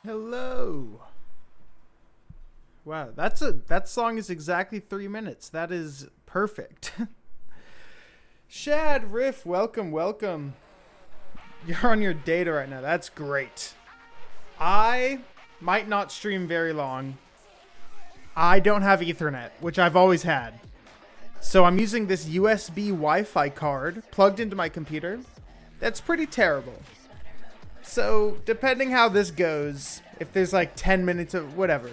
Hello. Wow, that song is exactly 3 minutes. That is perfect. Shad, Riff, welcome. You're on your data right now. That's great. I might not stream very long. I don't have Ethernet, which I've always had. So I'm using this USB Wi-Fi card plugged into my computer. That's pretty terrible. So depending how this goes, if there's like 10 minutes of whatever.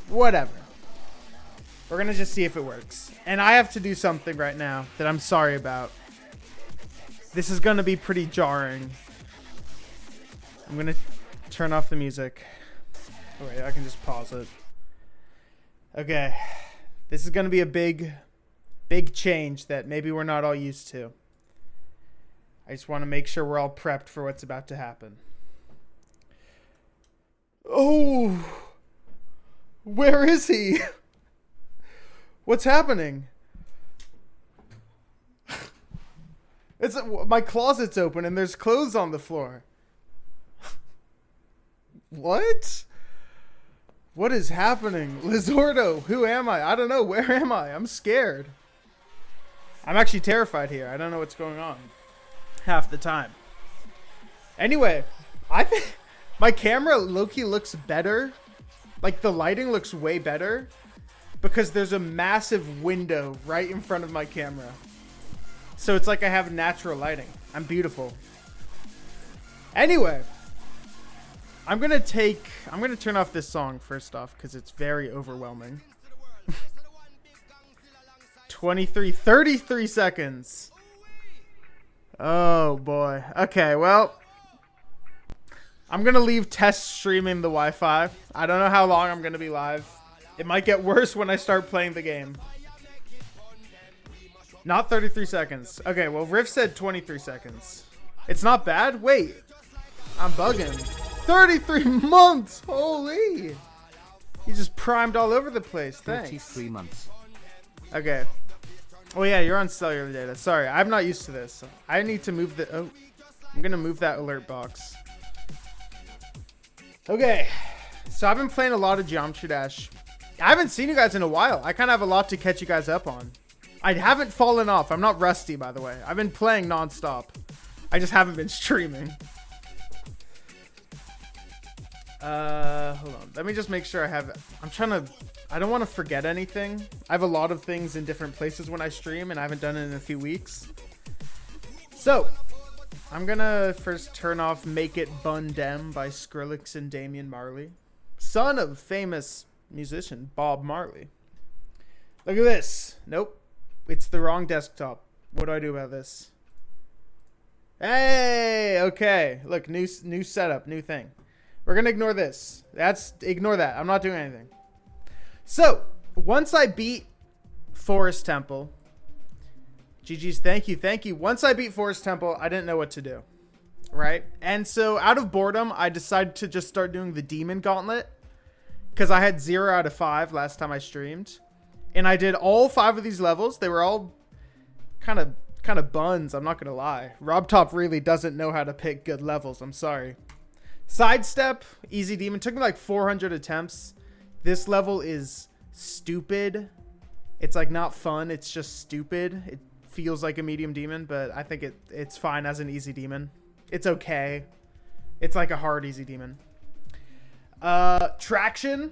We're going to just see if it works. And I have to do something right now that I'm sorry about. This is going to be pretty jarring. I'm going to turn off the music. Oh, wait, I can just pause it. Okay. This is going to be a big change that maybe we're not all used to. I just want to make sure we're all prepped for what's about to happen. Oh, where is he? What's happening? My closet's open and there's clothes on the floor. What? What is happening? Lizordo, who am I? I don't know. Where am I? I'm scared. I'm actually terrified here. I don't know what's going on half the time. Anyway, I think my camera low-key looks better. Like the lighting looks way better because there's a massive window right in front of my camera. So it's like I have natural lighting. I'm beautiful. Anyway, I'm going to turn off this song first off because it's very overwhelming. 33 seconds. Oh boy. Okay, well, I'm going to leave test streaming the Wi-Fi. I don't know how long I'm going to be live. It might get worse when I start playing the game. Not 33 seconds. Okay, well, Riff said 23 seconds. It's not bad? Wait. I'm bugging. 33 months! Holy! He just primed all over the place. Thanks. 33 months. Okay. Oh yeah, you're on cellular data. Sorry, I'm not used to this. I need to move the... Oh, I'm going to move that alert box. Okay. So I've been playing a lot of Geometry Dash. I haven't seen you guys in a while. I kind of have a lot to catch you guys up on. I haven't fallen off. I'm not rusty, by the way. I've been playing nonstop. I just haven't been streaming. Hold on. Let me just make sure I have... I don't want to forget anything. I have a lot of things in different places when I stream, and I haven't done it in a few weeks. So, I'm gonna first turn off Make It Bun Dem by Skrillex and Damian Marley. Son of famous musician Bob Marley. Look at this. Nope. It's the wrong desktop. What do I do about this? Hey! Okay. Look, new setup, new thing. We're gonna ignore this. Ignore that. I'm not doing anything. So, once I beat Forest Temple, GG's, thank you. Once I beat Forest Temple, I didn't know what to do, right? And so, out of boredom, I decided to just start doing the Demon Gauntlet, because I had 0 out of 5 last time I streamed, and I did all 5 of these levels. They were all kind of buns, I'm not gonna lie. RobTop really doesn't know how to pick good levels, I'm sorry. Sidestep, easy demon, took me like 400 attempts. This level is stupid. It's like not fun. It's just stupid. It feels like a medium demon, but I think it's fine as an easy demon. It's okay. It's like a hard easy demon. Traction.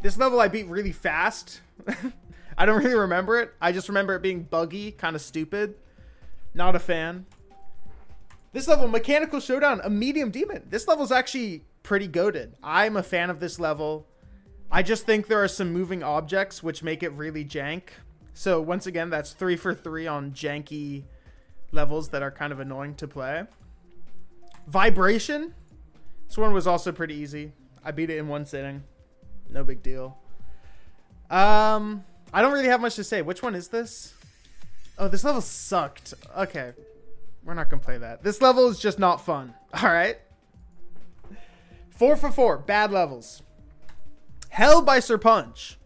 This level I beat really fast. I don't really remember it. I just remember it being buggy, kind of stupid. Not a fan. This level, Mechanical Showdown, a medium demon. This level's actually pretty goated. I'm a fan of this level. I just think there are some moving objects which make it really jank. So once again, that's 3 for 3 on janky levels that are kind of annoying to play. Vibration. This one was also pretty easy. I beat it in one sitting. No big deal. I don't really have much to say. Which one is this? Oh, this level sucked. Okay. We're not going to play that. This level is just not fun. All right. 4 for 4. Bad levels. Hell by Sir Punch.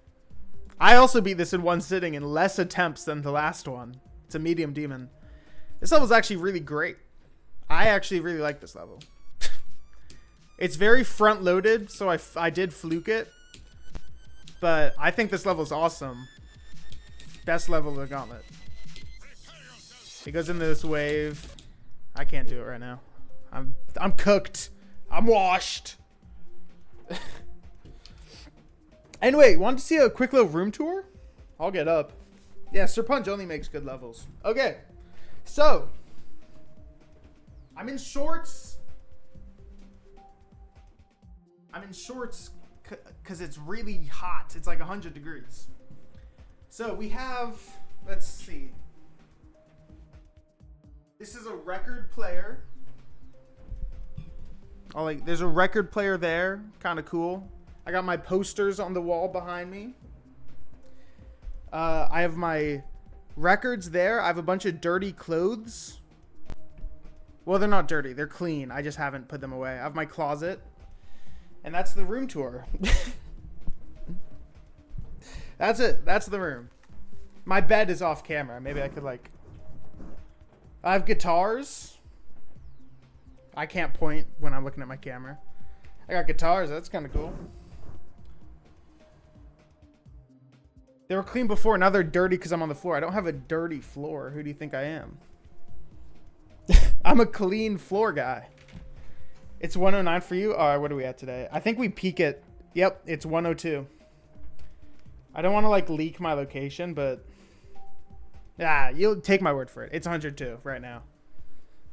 I also beat this in one sitting in less attempts than the last one. It's a medium demon. This level is actually really great. I actually really like this level. It's very front loaded, so I did fluke it. But I think this level is awesome. Best level of the gauntlet. It goes into this wave. I can't do it right now. I'm cooked. I'm washed. Anyway, want to see a quick little room tour? I'll get up. Yeah, Sir Punch only makes good levels. Okay, so I'm in shorts. I'm in shorts because it's really hot. It's like 100 degrees. So we have, let's see. This is a record player. Oh, like there's a record player there. Kind of cool. I got my posters on the wall behind me. I have my records there. I have a bunch of dirty clothes. Well, they're not dirty. They're clean. I just haven't put them away. I have my closet. And that's the room tour. That's it. That's the room. My bed is off camera. Maybe I could like... I have guitars. I can't point when I'm looking at my camera. I got guitars. That's kind of cool. They were clean before. Now they're dirty because I'm on the floor. I don't have a dirty floor. Who do you think I am? I'm a clean floor guy. It's 109 for you. All right, what are we at today? I think we peak at... Yep, it's 102. I don't want to like leak my location, but... Yeah, you'll take my word for it. It's 102 right now.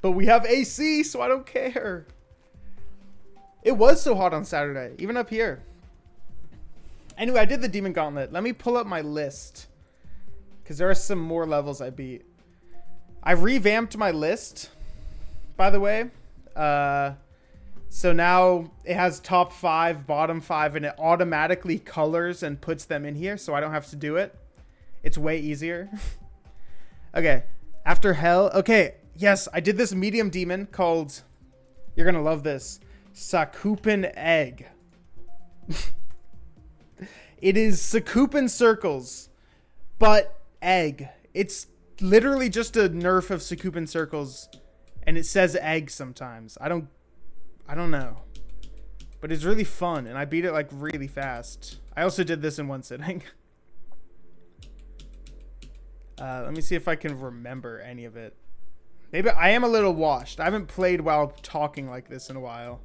But we have AC, so I don't care. It was so hot on Saturday, even up here. Anyway, I did the Demon Gauntlet. Let me pull up my list, because there are some more levels I beat. I revamped my list, by the way. So now it has top 5, bottom 5, and it automatically colors and puts them in here, so I don't have to do it. It's way easier. Okay, after hell. Okay, yes, I did this medium demon called, you're going to love this, Sakupen Egg. It is Sakupen Circles, but egg. It's literally just a nerf of Sakupen Circles, and it says egg sometimes. I don't know. But it's really fun, and I beat it like really fast. I also did this in one sitting. Let me see if I can remember any of it. Maybe I am a little washed. I haven't played while talking like this in a while.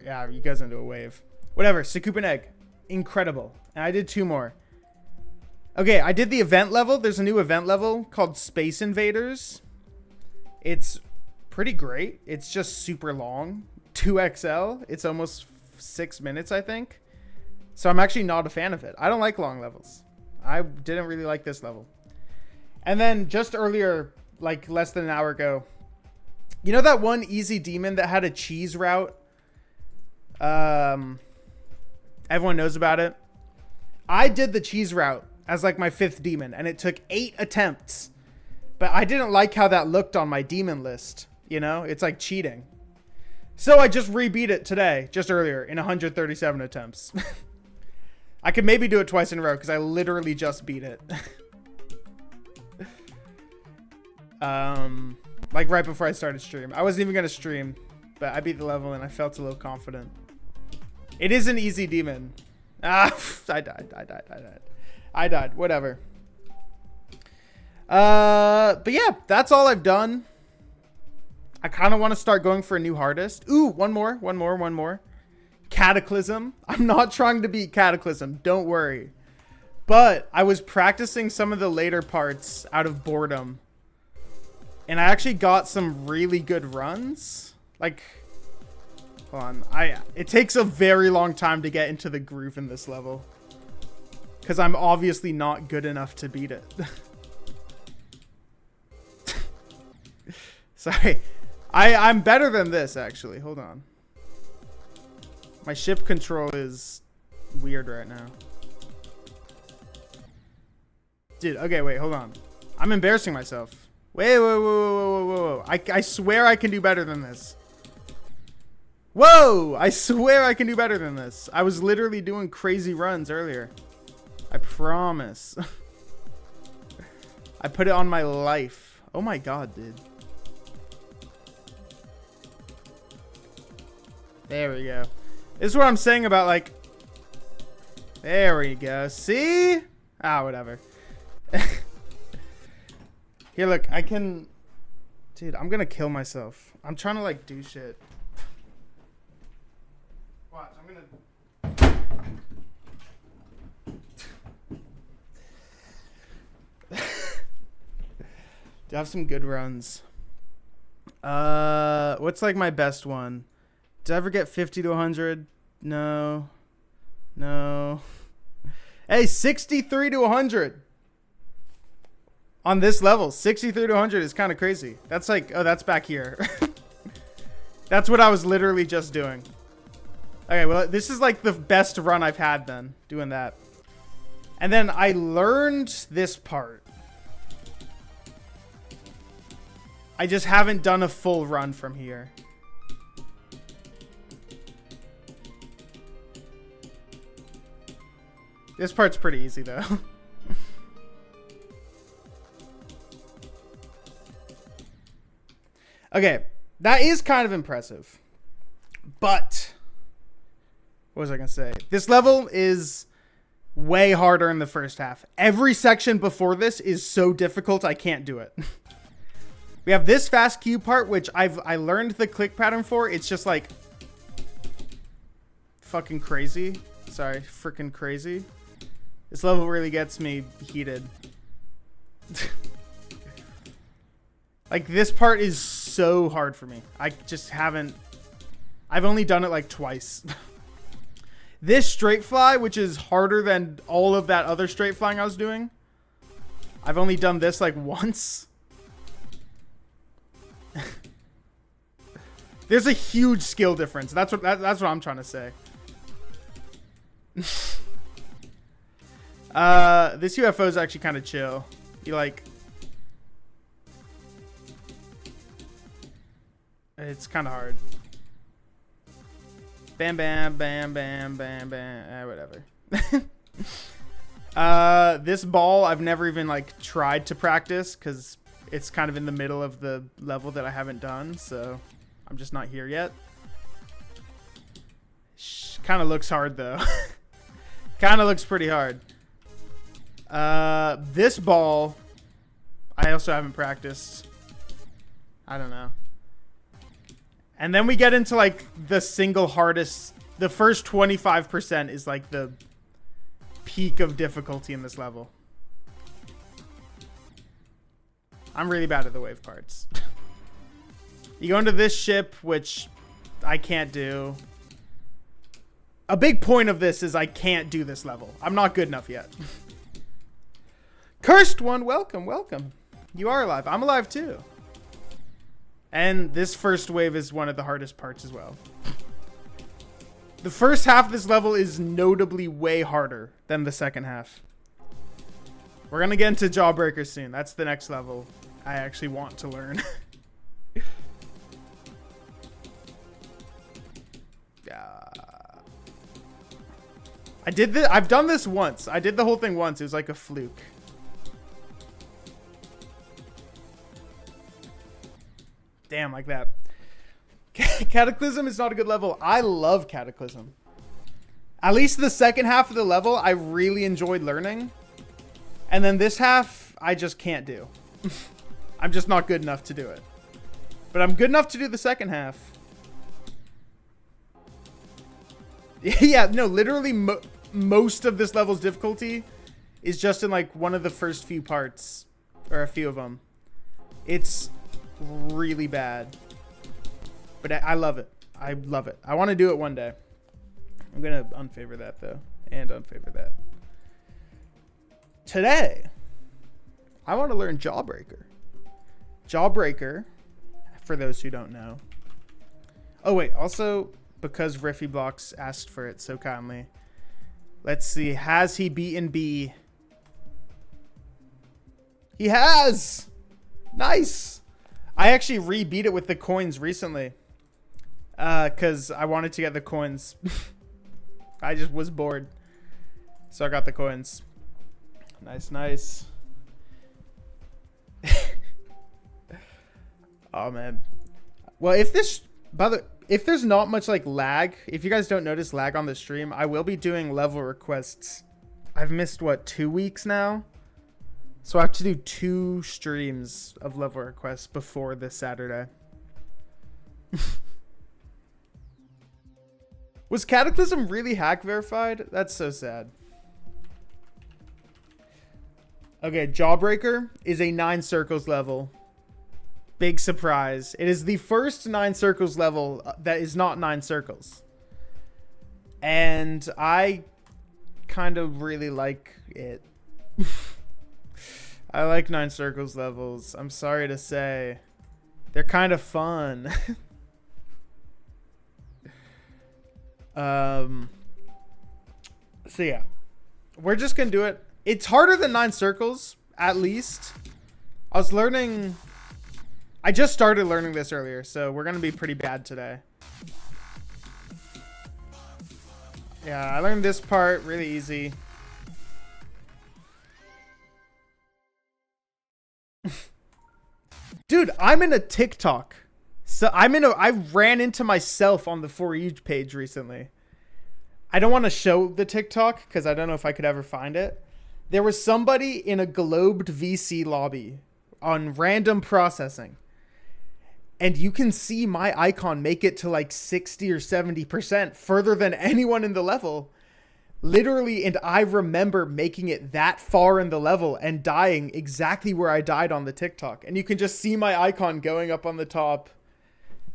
Yeah, you guys into a wave. Whatever, Sakupen Egg. Incredible. And I did 2 more. Okay, I did the event level. There's a new event level called Space Invaders. It's pretty great. It's just super long. 2XL. It's almost 6 minutes, I think. So I'm actually not a fan of it. I don't like long levels. I didn't really like this level. And then just earlier, like less than an hour ago, you know that one easy demon that had a cheese route? Everyone knows about it. I did the cheese route as like my 5th demon, and it took 8 attempts. But I didn't like how that looked on my demon list. You know, it's like cheating. So I just rebeat it today, just earlier, in 137 attempts. I could maybe do it twice in a row because I literally just beat it. Like right before I started stream. I wasn't even going to stream, but I beat the level and I felt a little confident. It is an easy demon. Ah, I died. Whatever. But yeah, that's all I've done. I kind of want to start going for a new hardest. Ooh, one more. Cataclysm. I'm not trying to beat Cataclysm. Don't worry. But I was practicing some of the later parts out of boredom. And I actually got some really good runs. Like, hold on. It takes a very long time to get into the groove in this level. Because I'm obviously not good enough to beat it. Sorry. I'm better than this, actually. Hold on. My ship control is weird right now. Dude, okay, wait, hold on. I'm embarrassing myself. Whoa. I swear I can do better than this. Whoa! I swear I can do better than this. I was literally doing crazy runs earlier. I promise. I put it on my life. Oh my god, dude. There we go. This is what I'm saying about, like... There we go. See? Ah, whatever. Here, look. I can... Dude, I'm gonna kill myself. I'm trying to, like, do shit. Watch, I'm gonna... Do I have some good runs? What's, like, my best one? Did I ever get 50 to 100? No. No. Hey, 63 to 100. On this level, 63 to 100 is kind of crazy. That's like, oh, that's back here. That's what I was literally just doing. Okay, well, this is like the best run I've had then, doing that. And then I learned this part. I just haven't done a full run from here. This part's pretty easy, though. Okay, that is kind of impressive. But, what was I going to say? This level is way harder in the first half. Every section before this is so difficult, I can't do it. We have this fast Q part, which I learned the click pattern for. It's just like fucking crazy. Sorry, freaking crazy. This level really gets me heated. Like, this part is so hard for me. I just haven't... I've only done it like twice. This straight fly, which is harder than all of that other straight flying I was doing. I've only done this like once. There's a huge skill difference. That's what I'm trying to say. This UFO is actually kind of chill. You like... It's kind of hard. Bam, bam, bam, bam, bam, bam. Whatever. This ball, I've never even like tried to practice because it's kind of in the middle of the level that I haven't done. So I'm just not here yet. Kind of looks hard though. Kind of looks pretty hard. This ball, I also haven't practiced. I don't know. And then we get into like the single hardest. The first 25% is like the peak of difficulty in this level. I'm really bad at the wave parts. You go into this ship, which I can't do. A big point of this is I can't do this level. I'm not good enough yet. Cursed one, welcome, welcome. You are alive. I'm alive too. And this first wave is one of the hardest parts as well. The first half of this level is notably way harder than the second half. We're going to get into JAWBREAKER soon. That's the next level I actually want to learn. I've done this once. I did the whole thing once. It was like a fluke. Damn, like that. Cataclysm is not a good level. I love Cataclysm. At least the second half of the level, I really enjoyed learning. And then this half, I just can't do. I'm just not good enough to do it. But I'm good enough to do the second half. Yeah, no, literally most of this level's difficulty is just in like one of the first few parts. Or a few of them. It's really bad. But I love it. I love it. I want to do it one day. I'm going to unfavor that though. And unfavor that. Today, I want to learn JAWBREAKER. JAWBREAKER, for those who don't know. Oh wait, also because Riffy Blocks asked for it so kindly. Let's see, has he beaten B? He has! Nice! I actually re-beat it with the coins recently. Because I wanted to get the coins. I just was bored. So I got the coins. Nice, nice. Oh, man. Well, if this... if there's not much like lag, if you guys don't notice lag on the stream, I will be doing level requests. I've missed what, 2 weeks now? So I have to do 2 streams of level requests before this Saturday. Was Cataclysm really hack verified? That's so sad. Okay, Jawbreaker is a 9 circles level. Big surprise. It is the first 9 circles level that is not 9 circles. And I kind of really like it. I like 9 circles levels. I'm sorry to say. They're kind of fun. So yeah. We're just gonna do it. It's harder than 9 circles, at least. I was learning... I just started learning this earlier, so we're gonna be pretty bad today. Yeah, I learned this part really easy. Dude, I'm in a TikTok. So I ran into myself on the For You page recently. I don't want to show the TikTok because I don't know if I could ever find it. There was somebody in a globed VC lobby on random processing. And you can see my icon make it to like 60 or 70% further than anyone in the level. Literally, and I remember making it that far in the level and dying exactly where I died on the TikTok. And you can just see my icon going up on the top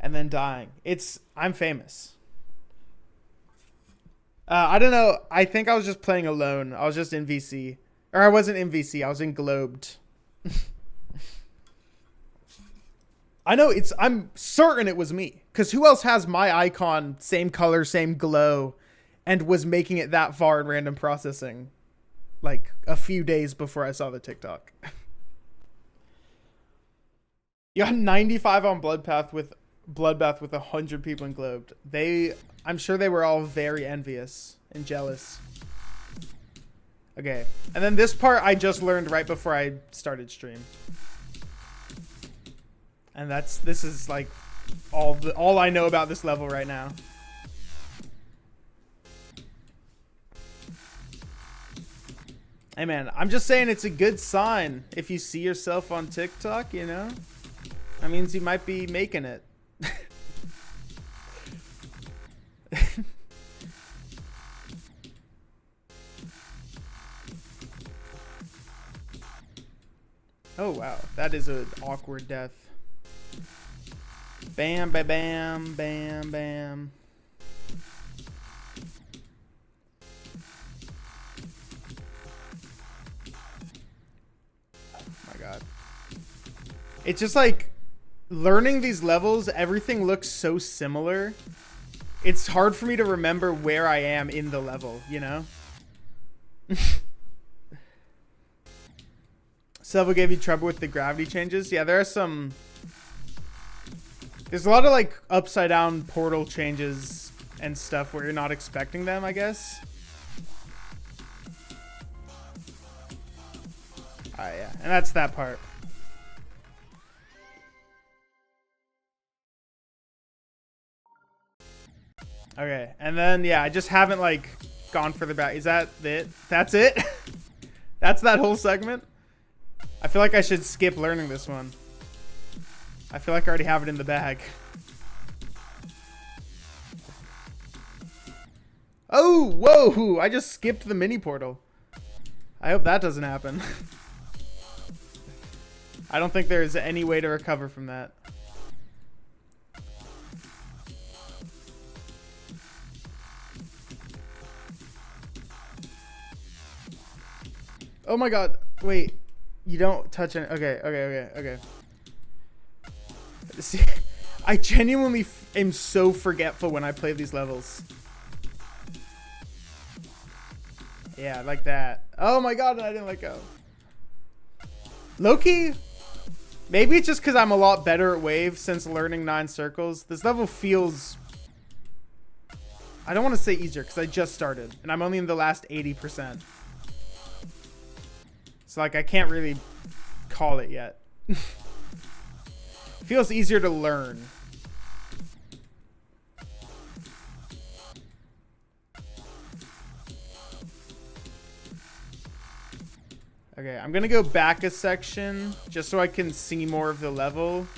and then dying. I'm famous. I don't know. I think I was just playing alone. I was just in VC. Or I wasn't in VC. I was in globed. I know I'm certain it was me. Because who else has my icon, same color, same glow, and was making it that far in random processing like a few days before I saw the TikTok? You got 95 on Bloodbath with 100 people in globed. I'm sure they were all very envious and jealous. Okay. And then this part I just learned right before I started stream. And this is like all I know about this level right now. Hey man, I'm just saying it's a good sign if you see yourself on TikTok, you know? That means you might be making it. Oh wow, that is an awkward death. Bam, bam, bam, bam, bam. Oh my god. It's just like learning these levels, everything looks so similar. It's hard for me to remember where I am in the level, you know? Silva gave you trouble with the gravity changes. Yeah, there's a lot of like upside down portal changes and stuff where you're not expecting them, I guess. Alright, yeah. And that's that part. Okay, and then yeah, I just haven't like gone further back. Is that it? That's it? That's that whole segment? I feel like I should skip learning this one. I feel like I already have it in the bag. Oh, whoa! I just skipped the mini portal. I hope that doesn't happen. I don't think there's any way to recover from that. Oh my god. Wait. You don't touch it. Okay. See, I genuinely am so forgetful when I play these levels. Yeah, like that. Oh my god, I didn't let go. Loki, maybe it's just because I'm a lot better at wave since learning 9 circles. This level feels... I don't want to say easier because I just started. And I'm only in the last 80%. So like I can't really call it yet. Feels easier to learn. Okay, I'm gonna go back a section just so I can see more of the level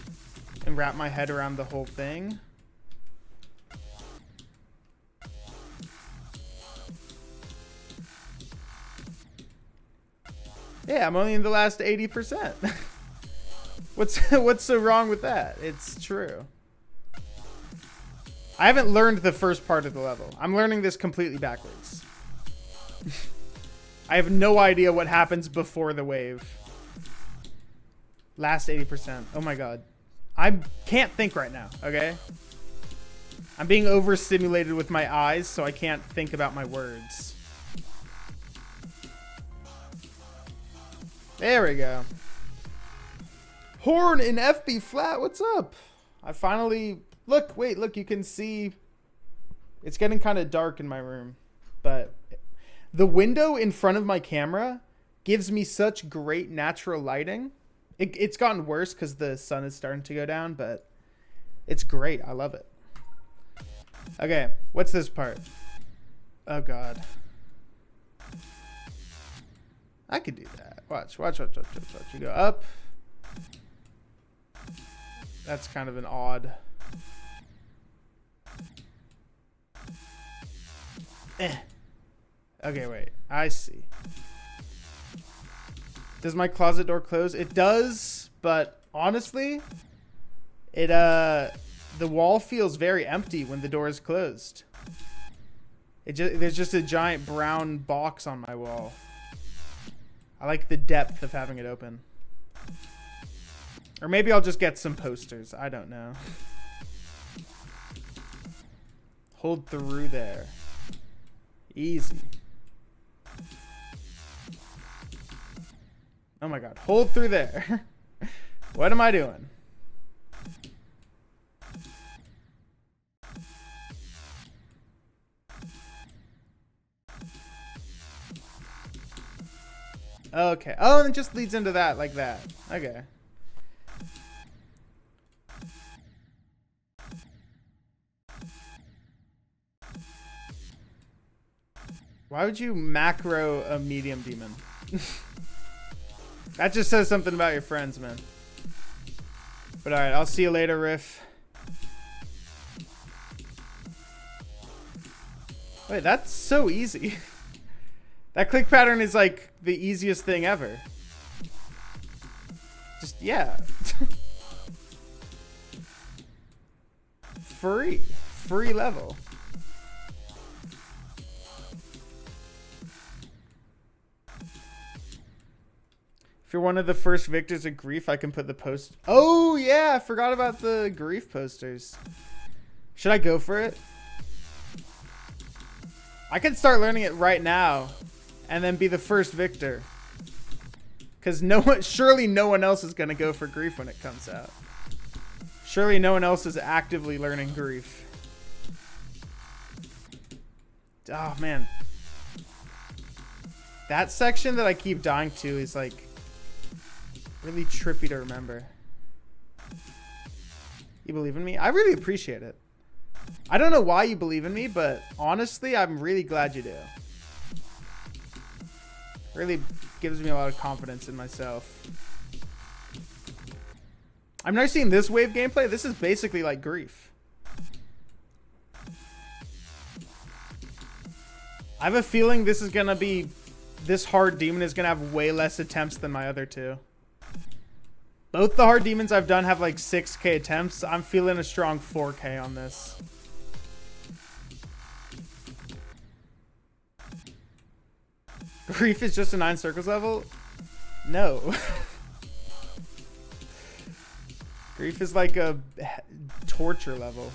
and wrap my head around the whole thing. Yeah, I'm only in the last 80%. What's so wrong with that? It's true. I haven't learned the first part of the level. I'm learning this completely backwards. I have no idea what happens before the wave. Last 80%. Oh my god. I can't think right now, okay? I'm being overstimulated with my eyes, so I can't think about my words. There we go. Horn in FB flat, what's up? I finally... Look, wait, look, you can see... It's getting kind of dark in my room, but... The window in front of my camera gives me such great natural lighting. It's gotten worse because the sun is starting to go down, but it's great. I love it. Okay, what's this part? Oh, God. I could do that. Watch. You go up. That's kind of an odd... Okay, wait. I see. Does my closet door close? It does, but honestly, the wall feels very empty when the door is closed. There's just a giant brown box on my wall. I like the depth of having it open. Or maybe I'll just get some posters. I don't know. Hold through there. Easy. Oh my god. Hold through there. What am I doing? Okay. Oh, and it just leads into that like that. Okay. Why would you macro a medium demon? That just says something about your friends, man. But alright, I'll see you later, Riff. Wait, that's so easy. That click pattern is like the easiest thing ever. Just, yeah. Free level. If you're one of the first victors of grief, I can put the post. Oh yeah, I forgot about the grief posters. Should I go for it? I could start learning it right now and then be the first victor. Because surely no one else is going to go for grief when it comes out. Surely no one else is actively learning grief. Oh, man. That section that I keep dying to is like really trippy to remember. You believe in me? I really appreciate it. I don't know why you believe in me, but honestly, I'm really glad you do. Really gives me a lot of confidence in myself. I've never seen this wave gameplay. This is basically like grief. I have a feeling this hard demon is gonna have way less attempts than my other two. Both the hard demons I've done have like 6k attempts. I'm feeling a strong 4k on this. Grief is just a 9 circles level? No. Grief is like a torture level.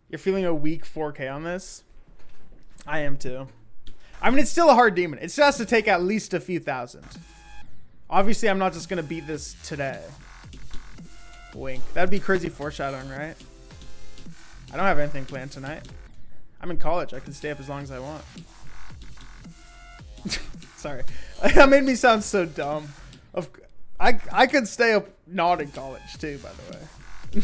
You're feeling a weak 4k on this? I am too. I mean, it's still a hard demon. It still has to take at least a few thousand. Obviously, I'm not just going to beat this today. Wink. That'd be crazy foreshadowing, right? I don't have anything planned tonight. I'm in college. I can stay up as long as I want. Sorry. That made me sound so dumb. I could stay up not in college too, by the way.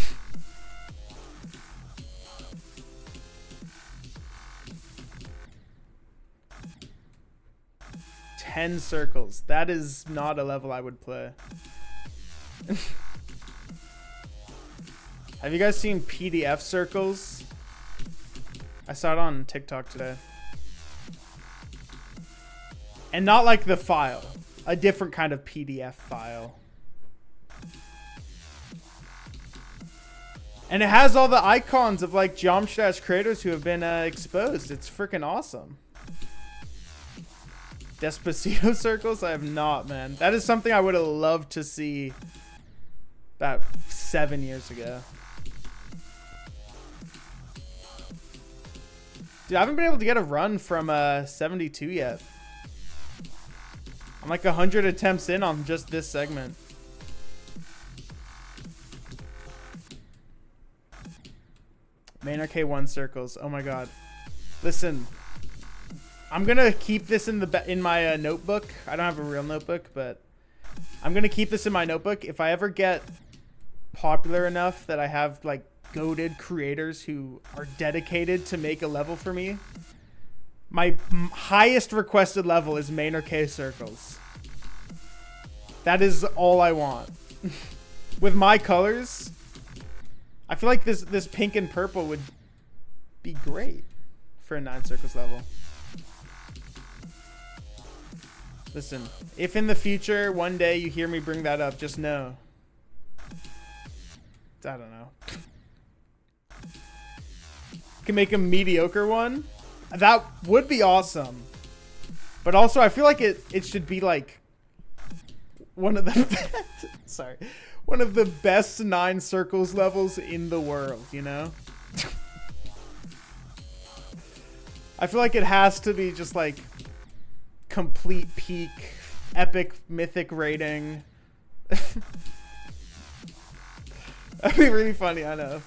10 circles. That is not a level I would play. Have you guys seen PDF circles? I saw it on TikTok today. And not like the file. A different kind of PDF file. And it has all the icons of like Geometry Dash creators who have been exposed. It's freaking awesome. Despacito circles? I have not, man. That is something I would have loved to see about 7 years ago. Dude, I haven't been able to get a run from 72 yet. I'm like 100 attempts in on just this segment. ManerK 1 circles. Oh my god. Listen, I'm gonna keep this in my notebook. I don't have a real notebook, but I'm gonna keep this in my notebook. If I ever get popular enough that I have like goated creators who are dedicated to make a level for me, my highest requested level is ManerK circles. That is all I want. With my colors, I feel like this pink and purple would be great for a 9 circles level. Listen, if in the future one day you hear me bring that up, just know. I don't know. Can make a mediocre one. That would be awesome. But also I feel like it should be like one of the sorry. One of the best 9 circles levels in the world, you know? I feel like it has to be just like complete peak, epic, mythic rating. That'd be really funny, I know.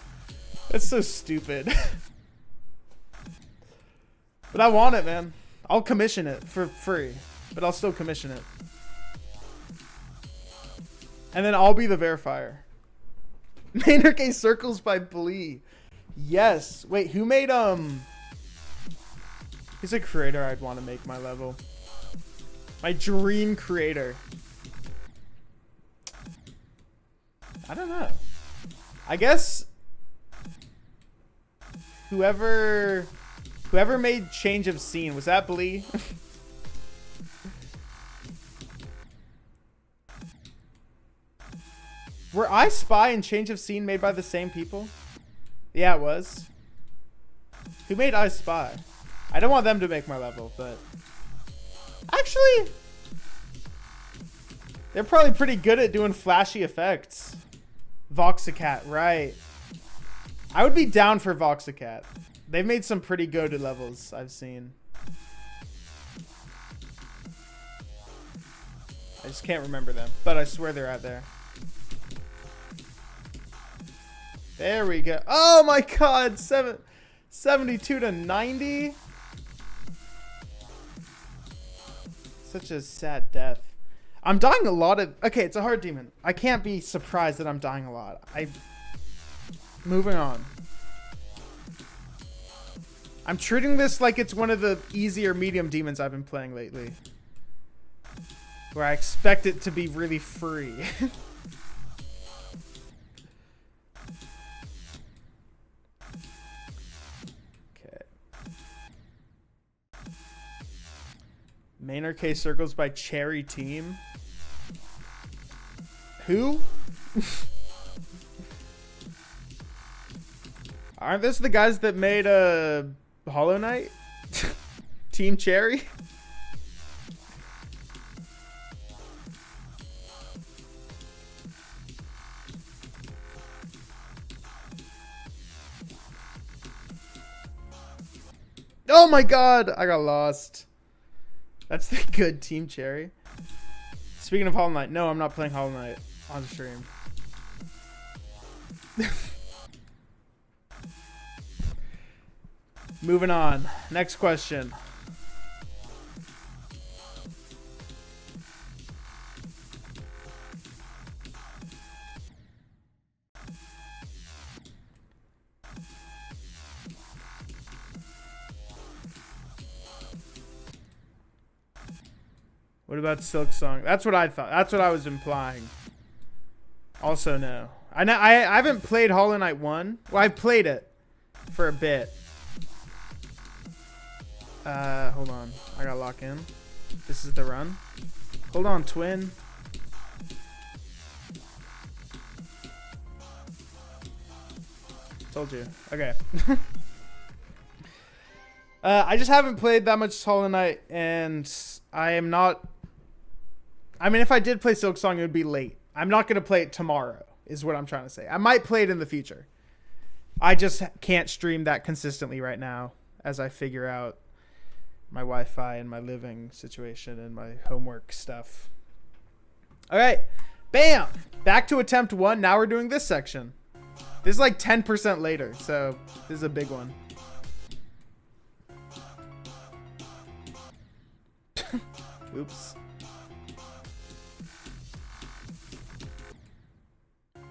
That's so stupid. But I want it, man. I'll commission it for free, but I'll still commission it. And then I'll be the verifier. ManerK circles by Blee. Yes. Wait, who made He's a creator I'd want to make my level. My dream creator. I don't know. I guess whoever made Change of Scene, was that Blee? Were I Spy and Change of Scene made by the same people? Yeah, it was. Who made I Spy? I don't want them to make my level, but actually, they're probably pretty good at doing flashy effects. Voxicat, right. I would be down for Voxicat. They've made some pretty goated levels I've seen. I just can't remember them, but I swear they're out there. There we go. Oh my god, 72 to 90. Such a sad death. I'm dying a lot of... Okay, it's a hard demon. I can't be surprised that I'm dying a lot. Moving on. I'm treating this like it's one of the easier medium demons I've been playing lately. Where I expect it to be really free. ManerK circles by Cherry Team. Who? Aren't this the guys that made Hollow Knight? Team Cherry? Oh my god, I got lost. That's the good Team Cherry. Speaking of Hollow Knight, no, I'm not playing Hollow Knight on stream. Moving on. Next question. What about Silk Song? That's what I thought. That's what I was implying. Also, no. I haven't played Hollow Knight 1. Well, I've played it for a bit. Hold on. I gotta lock in. This is the run. Hold on, twin. Told you. Okay. I just haven't played that much Hollow Knight, and I am not... I mean, if I did play Silk Song, it would be late. I'm not going to play it tomorrow, is what I'm trying to say. I might play it in the future. I just can't stream that consistently right now as I figure out my Wi-Fi and my living situation and my homework stuff. All right. Bam! Back to attempt 1. Now we're doing this section. This is like 10% later, so this is a big one. Oops.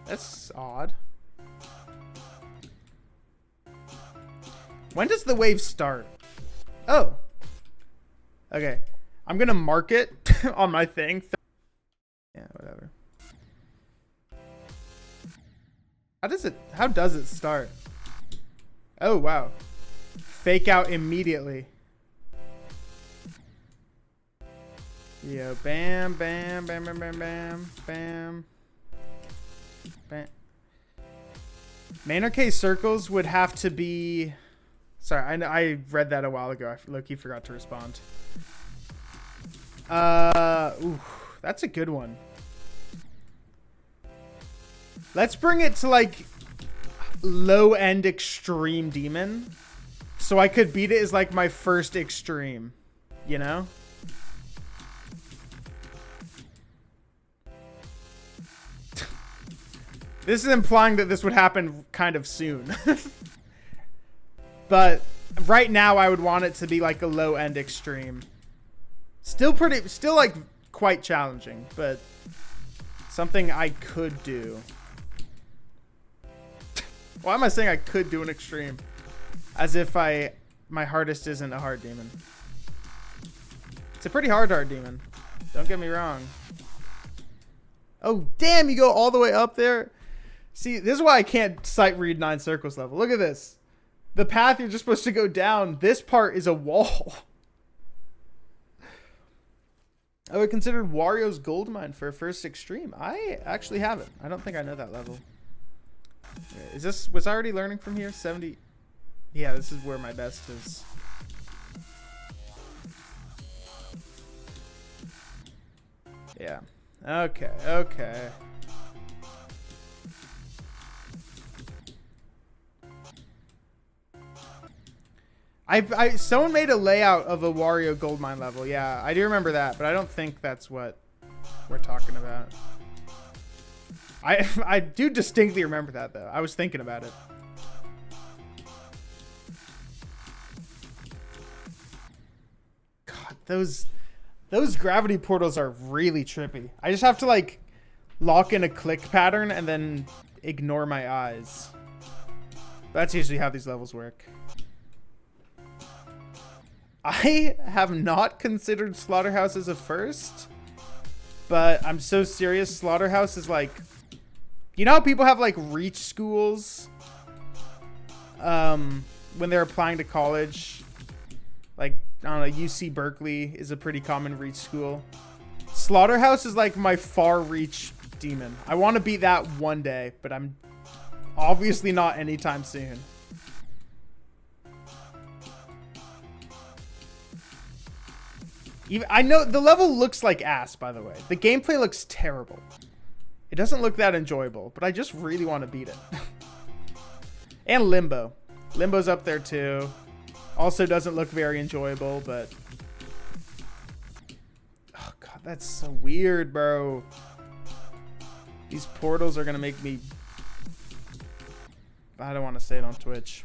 That's odd. When does the wave start? Oh. Okay. I'm gonna mark it on my thing. Yeah, whatever. How does it start? Oh, wow. Fake out immediately. Yo, bam, bam, bam, bam, bam, bam, bam. Bam. ManerK circles would have to be... Sorry, I read that a while ago. I low-key forgot to respond. Ooh, that's a good one. Let's bring it to like low-end extreme demon. So I could beat it as like my first extreme, you know? This is implying that this would happen kind of soon. But right now I would want it to be like a low-end extreme. Still like quite challenging, but something I could do. Why am I saying I could do an extreme? As if my hardest isn't a hard demon. It's a pretty hard demon. Don't get me wrong. Oh, damn, you go all the way up there? See, this is why I can't sight read 9 circles level. Look at this. The path you're just supposed to go down, this part is a wall. I would consider Wario's gold mine for a first extreme. I actually haven't. I don't think I know that level. Was I already learning from here? 70. Yeah, this is where my best is. Yeah. Okay, okay. Someone made a layout of a Wario gold mine level. Yeah, I do remember that, but I don't think that's what we're talking about. I do distinctly remember that though. I was thinking about it. God, those gravity portals are really trippy. I just have to like lock in a click pattern and then ignore my eyes. That's usually how these levels work. I have not considered Slaughterhouse as a first, but I'm so serious. Slaughterhouse is like, you know how people have like reach schools when they're applying to college? Like, I don't know, UC Berkeley is a pretty common reach school. Slaughterhouse is like my far reach demon. I want to beat that one day, but I'm obviously not anytime soon. I know the level looks like ass, by the way. The gameplay looks terrible. It doesn't look that enjoyable, but I just really want to beat it. And Limbo. Limbo's up there too. Also doesn't look very enjoyable, but... Oh god, that's so weird, bro. These portals are going to make me... I don't want to say it on Twitch.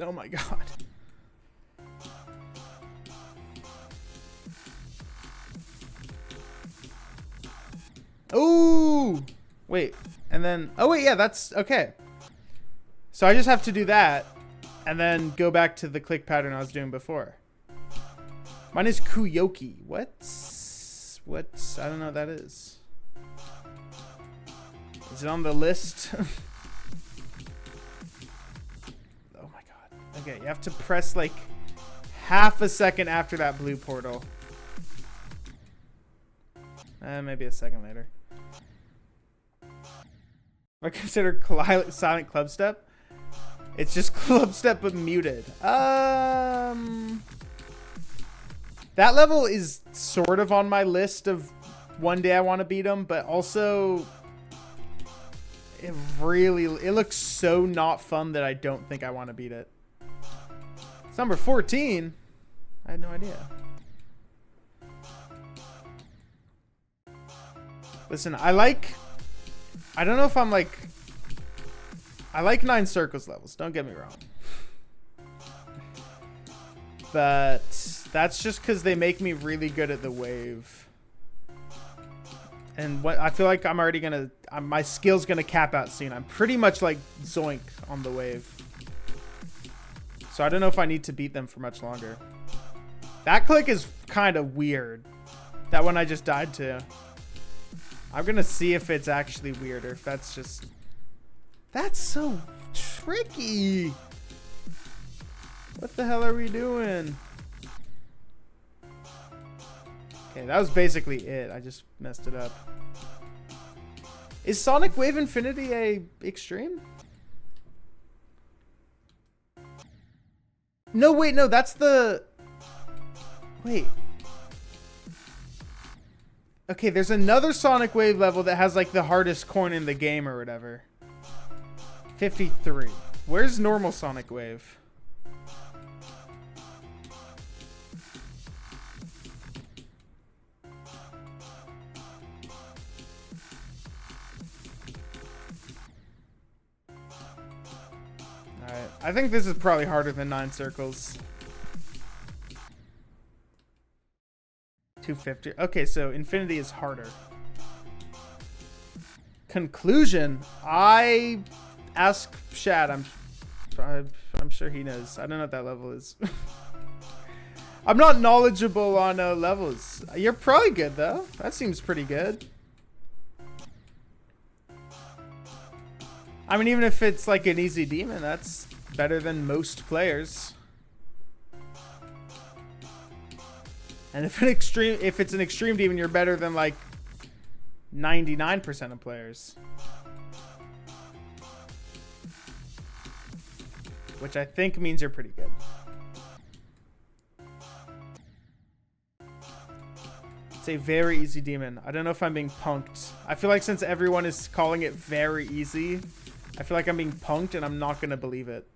Oh my god. Wait, and then, oh wait, yeah, that's okay. So I just have to do that and then go back to the click pattern I was doing before. Mine is Kuyoki. What's, I don't know what that is. Is it on the list? Oh my god. Okay, you have to press like half a second after that blue portal. Maybe a second later. I consider silent club step. It's just club step but muted. That level is sort of on my list of one day I want to beat him, but also it looks so not fun that I don't think I want to beat it. It's number 14. I had no idea. Listen, I don't know if I'm like, I like 9 circles levels, don't get me wrong. But that's just because they make me really good at the wave. And what I feel like I'm already gonna, my skill's gonna cap out soon. I'm pretty much like Zoink on the wave. So I don't know if I need to beat them for much longer. That click is kind of weird. That one I just died to. I'm gonna see if it's actually weird or if that's just... That's so tricky. What the hell are we doing? Okay, that was basically it. I just messed it up. Is Sonic Wave Infinity a extreme? No, wait, no, that's the... Wait. Okay, there's another Sonic Wave level that has like the hardest coin in the game or whatever. 53. Where's normal Sonic Wave? Alright, I think this is probably harder than 9 circles. 250. Okay, so Infinity is harder. Conclusion. I ask Shad. I'm sure he knows. I don't know what that level is. I'm not knowledgeable on levels. You're probably good though. That seems pretty good. I mean, even if it's like an easy demon, that's better than most players. And if it's an extreme demon, you're better than like 99% of players. Which I think means you're pretty good. It's a very easy demon. I don't know if I'm being punked. I feel like since everyone is calling it very easy, I feel like I'm being punked and I'm not going to believe it.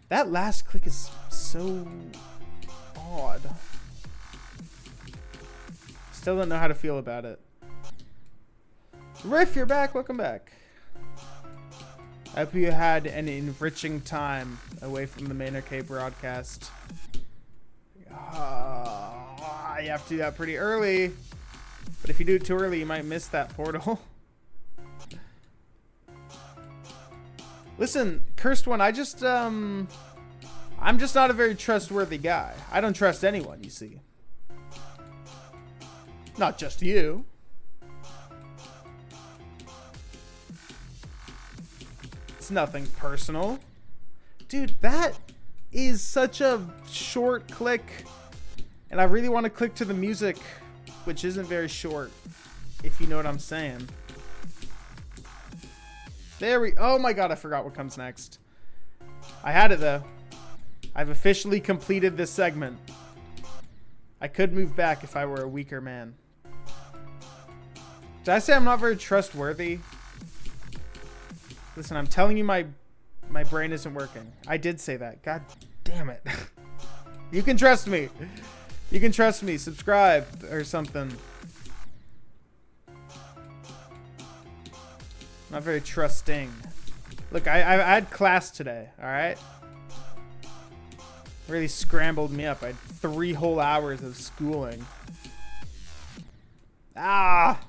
That last click is so odd. Still don't know how to feel about it. Riff, you're back. Welcome back. I hope you had an enriching time away from the ManerK broadcast. You have to do that pretty early. But if you do it too early, you might miss that portal. Listen, Cursed One, I'm just not a very trustworthy guy. I don't trust anyone, you see. Not just you. It's nothing personal. Dude, that is such a short click. And I really want to click to the music, which isn't very short, if you know what I'm saying. Oh my god, I forgot what comes next. I had it though. I've officially completed this segment. I could move back if I were a weaker man. Did I say I'm not very trustworthy? Listen, I'm telling you my brain isn't working. I did say that. God damn it. You can trust me. You can trust me. Subscribe or something. Not very trusting. Look, I had class today, alright? Really scrambled me up. I had 3 whole hours of schooling. Ah!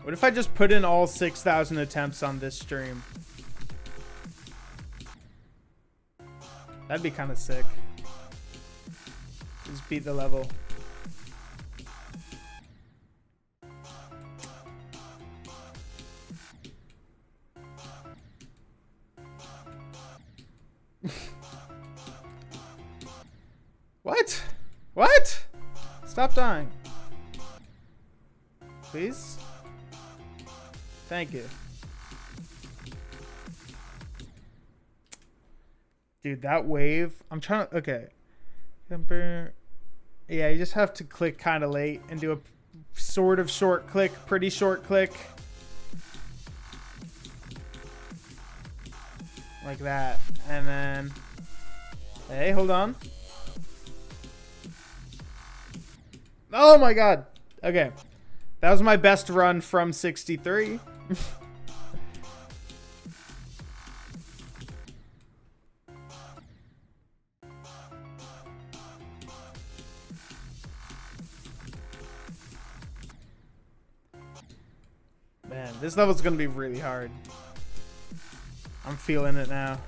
What if I just put in all 6,000 attempts on this stream? That'd be kind of sick. Just beat the level. What? What? Stop dying. Please? Thank you. Dude, that wave. I'm trying to... Okay. Yeah, you just have to click kind of late and do a sort of short click. Pretty short click. Like that. And then... Hey, hold on. Oh my god. Okay. That was my best run from 63. Man, this level's gonna be really hard. I'm feeling it now.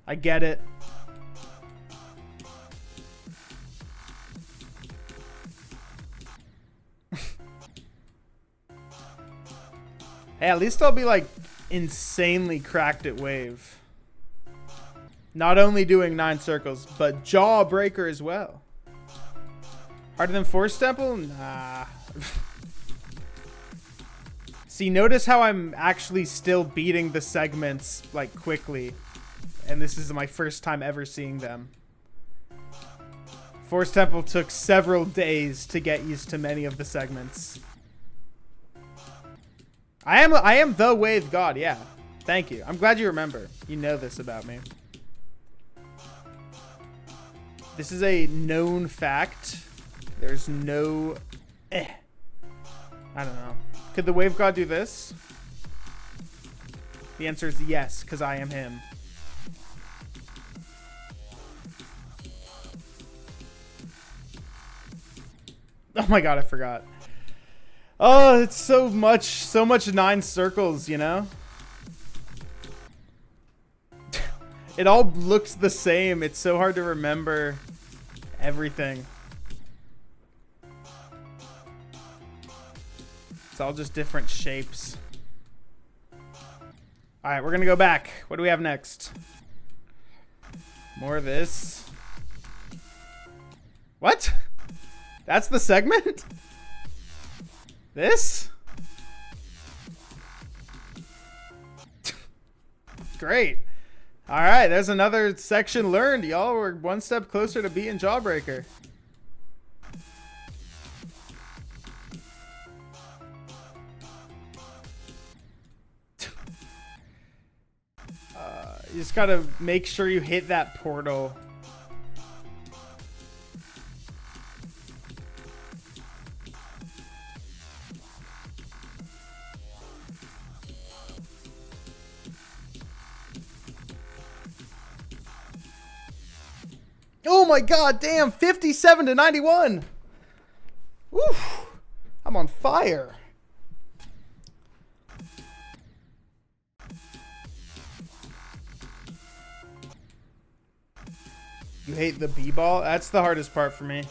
I get it. Hey, at least I'll be like insanely cracked at wave. Not only doing 9 circles, but JAWBREAKER as well. Harder than Force Temple? Nah. See, notice how I'm actually still beating the segments like quickly. And this is my first time ever seeing them. Force Temple took several days to get used to many of the segments. I am the wave god, yeah. Thank you. I'm glad you remember. You know this about me. This is a known fact. There's no... I don't know. Could the wave god do this? The answer is yes, because I am him. Oh my god, I forgot. Oh, it's so much 9 circles, you know? It all looks the same. It's so hard to remember everything. It's all just different shapes. Alright, we're gonna go back. What do we have next? More of this. What? That's the segment? This? Great. Alright, there's another section learned, y'all. We're one step closer to beating JAWBREAKER. You just gotta make sure you hit that portal. Oh my god, damn, 57 to 91. Woo, I'm on fire. You hate the B-ball? That's the hardest part for me.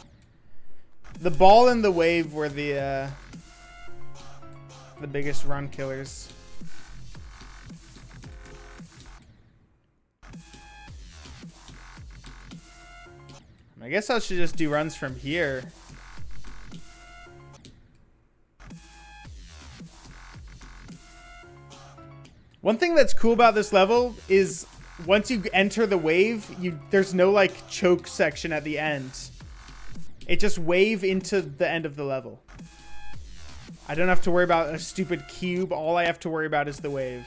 The ball and the wave were the biggest run killers. I guess I should just do runs from here. One thing that's cool about this level is once you enter the wave, there's no like choke section at the end. It just wave into the end of the level. I don't have to worry about a stupid cube. All I have to worry about is the wave.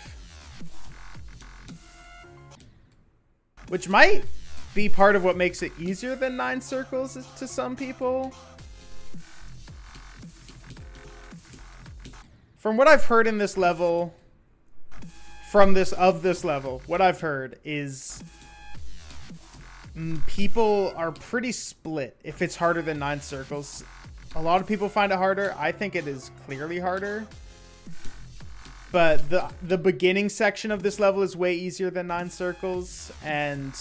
Which might be part of what makes it easier than 9 circles to some people. From what I've heard in this level, from this level, what I've heard is people are pretty split if it's harder than 9 circles. A lot of people find it harder. I think it is clearly harder. But the beginning section of this level is way easier than 9 circles, and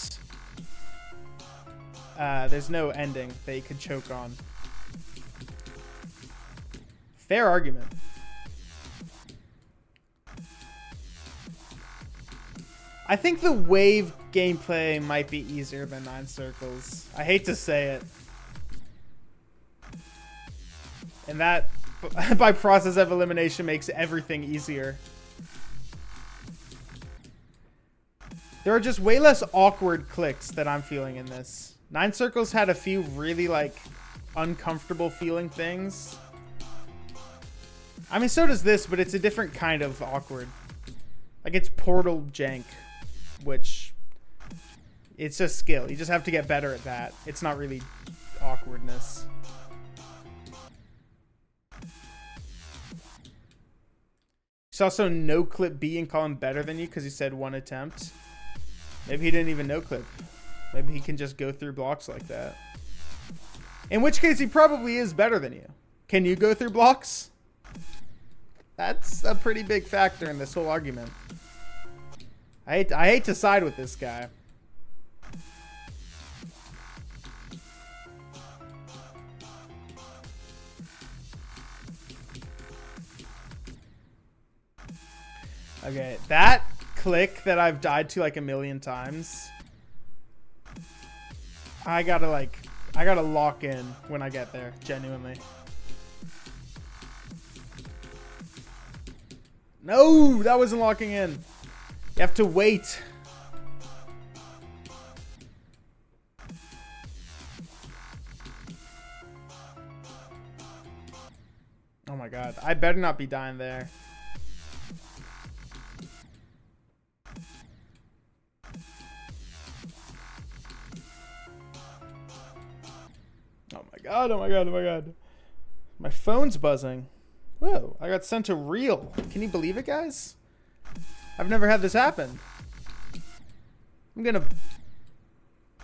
there's no ending that you could choke on. Fair argument. I think the wave gameplay might be easier than 9 circles. I hate to say it. And that, by process of elimination, makes everything easier. There are just way less awkward clicks that I'm feeling in this. 9 circles had a few really, like, uncomfortable feeling things. I mean, so does this, but it's a different kind of awkward. Like, it's portal jank, which it's a skill. You just have to get better at that. It's not really awkwardness. He's also no clip B and call him better than you because he said 1 attempt. Maybe he didn't even no clip. Maybe he can just go through blocks like that. In which case, he probably is better than you. Can you go through blocks? That's a pretty big factor in this whole argument. I hate to side with this guy. Okay, that click that I've died to like a million times, I gotta lock in when I get there, genuinely. No, that wasn't locking in. You have to wait. Oh my god, I better not be dying there. Oh my god, oh my god, oh my god. My phone's buzzing. Whoa, I got sent a reel. Can you believe it, guys? I've never had this happen.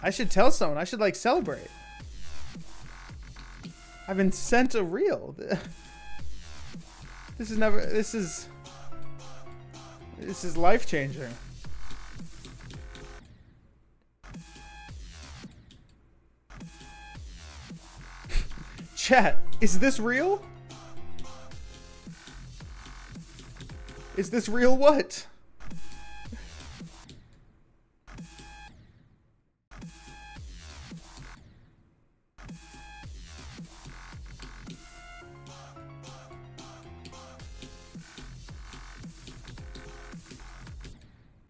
I should tell someone. I should, like, celebrate. I've been sent a reel. This is life-changing. Chat, is this real? Is this real what?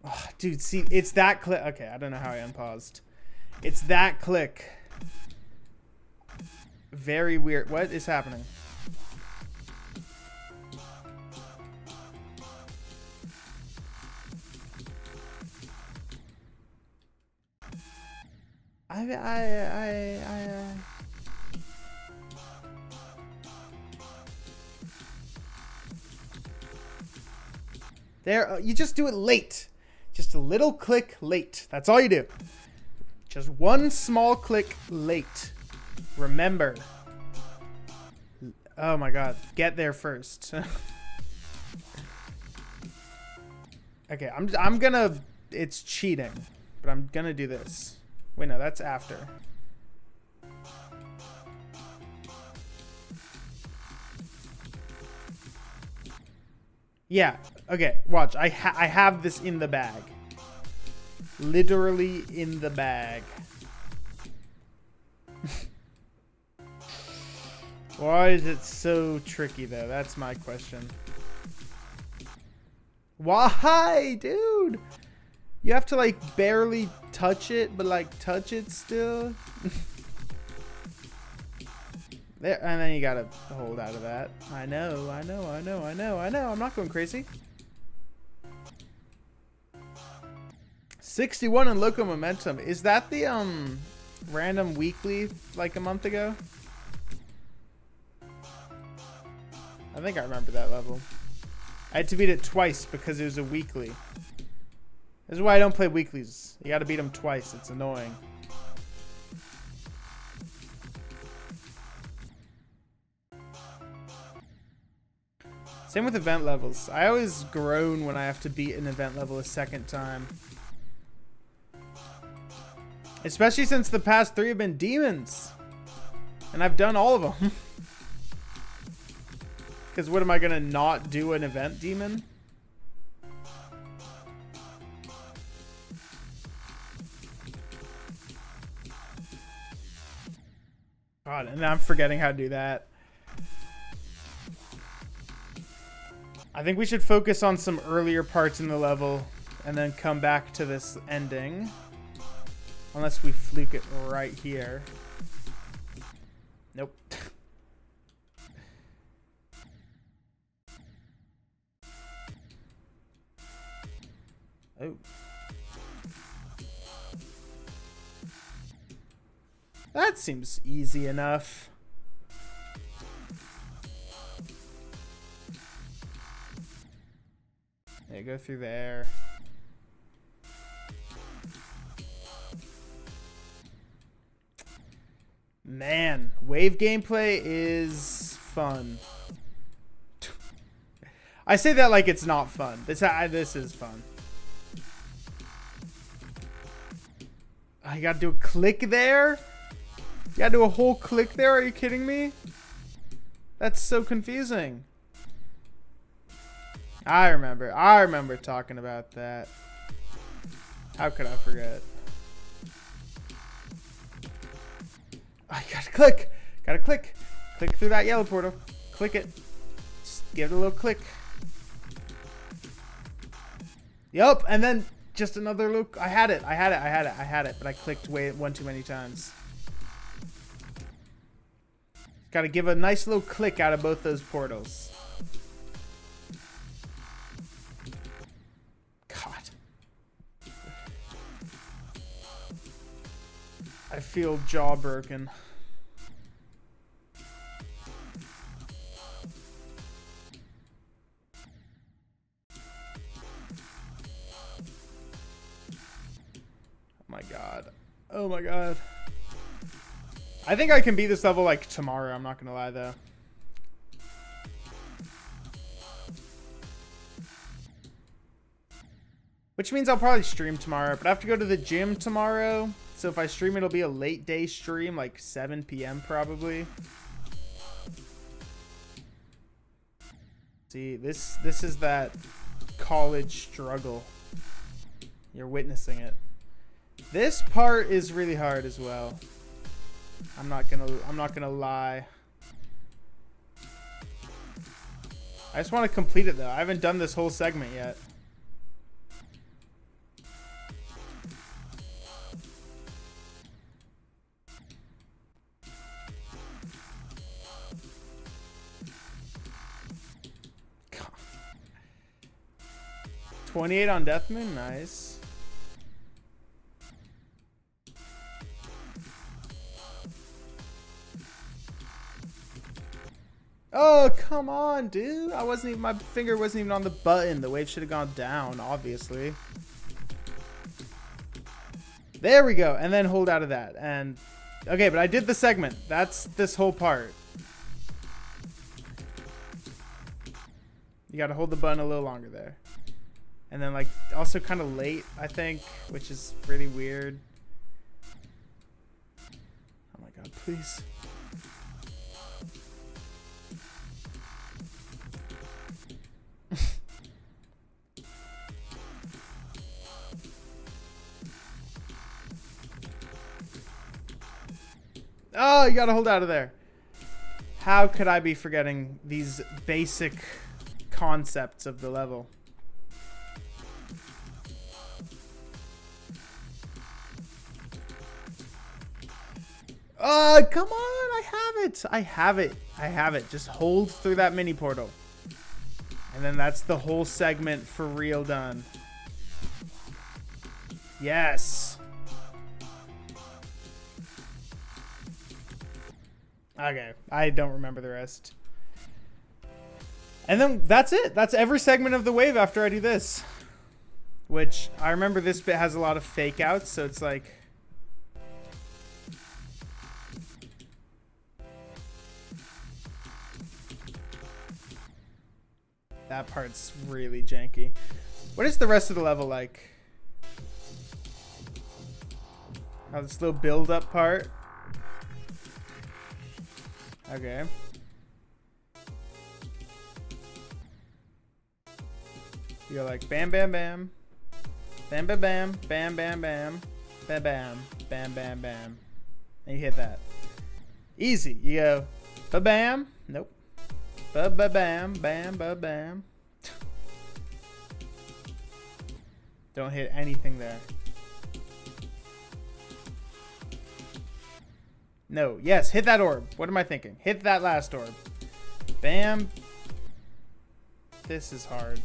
Oh, dude, see, it's that click. Okay, I don't know how I unpaused. It's that click. Very weird. What is happening? There, you just do it late. Just a little click late. That's all you do. Just one small click late. Remember. Oh my god. Get there first. Okay, I'm gonna... It's cheating. But I'm gonna do this. Wait, no, that's after. Yeah. Okay, watch. I have this in the bag. Literally in the bag. Why is it so tricky, though? That's my question. Why, dude? You have to, like, barely touch it, but, like, touch it still. There, and then you gotta hold out of that. I know. I'm not going crazy. 61 in local momentum. Is that the, random weekly, like, a month ago? I think I remember that level. I had to beat it twice because it was a weekly. This is why I don't play weeklies. You gotta beat them twice. It's annoying. Same with event levels. I always groan when I have to beat an event level a second time. Especially since the past 3 have been demons. And I've done all of them. Because what am I going to not do an event demon? God, and I'm forgetting how to do that. I think we should focus on some earlier parts in the level and then come back to this ending. Unless we fluke it right here. Nope. Oh. That seems easy enough. Yeah, go through there. Man, wave gameplay is fun. I say that like it's not fun. This is fun. I gotta do a click there? You gotta do a whole click there? Are you kidding me? That's so confusing. I remember talking about that. How could I forget? I gotta click. Gotta click. Click through that yellow portal. Click it. Just give it a little click. Yup, and then just another look. I had it, but I clicked one too many times. Gotta give a nice little click out of both those portals. God. I feel jaw-broken. Oh my god. Oh my god. I think I can beat this level like tomorrow. I'm not gonna lie though. Which means I'll probably stream tomorrow, but I have to go to the gym tomorrow. So if I stream, it'll be a late day stream, like 7 p.m. probably. See, this is that college struggle. You're witnessing it. This part is really hard as well. I'm not gonna lie. I just want to complete it though. I haven't done this whole segment yet. God. 28 on Death Moon, nice. Oh, come on, dude. My finger wasn't even on the button. The wave should have gone down, obviously. There we go. And then hold out of that. And okay, but I did the segment. That's this whole part. You got to hold the button a little longer there. And then like also kind of late, I think, which is really weird. Oh my god, please. Oh, you gotta hold out of there. How could I be forgetting these basic concepts of the level? Come on, I have it. I have it. I have it. Just hold through that mini portal. And then that's the whole segment for real done. Yes. Okay, I don't remember the rest. And then that's it. That's every segment of the wave after I do this. Which, I remember this bit has a lot of fake outs, so it's like... That part's really janky. What is the rest of the level like? Oh, this little build-up part. Okay. You go like bam, bam, bam. Bam, bam, bam. Bam, bam, bam. Bam, bam. Bam, bam, bam. And you hit that. Easy. You go ba-bam. Nope. Ba-ba-bam. Bam, ba-bam. Don't hit anything there. No. Yes, hit that orb. What am I thinking? Hit that last orb. Bam. This is hard.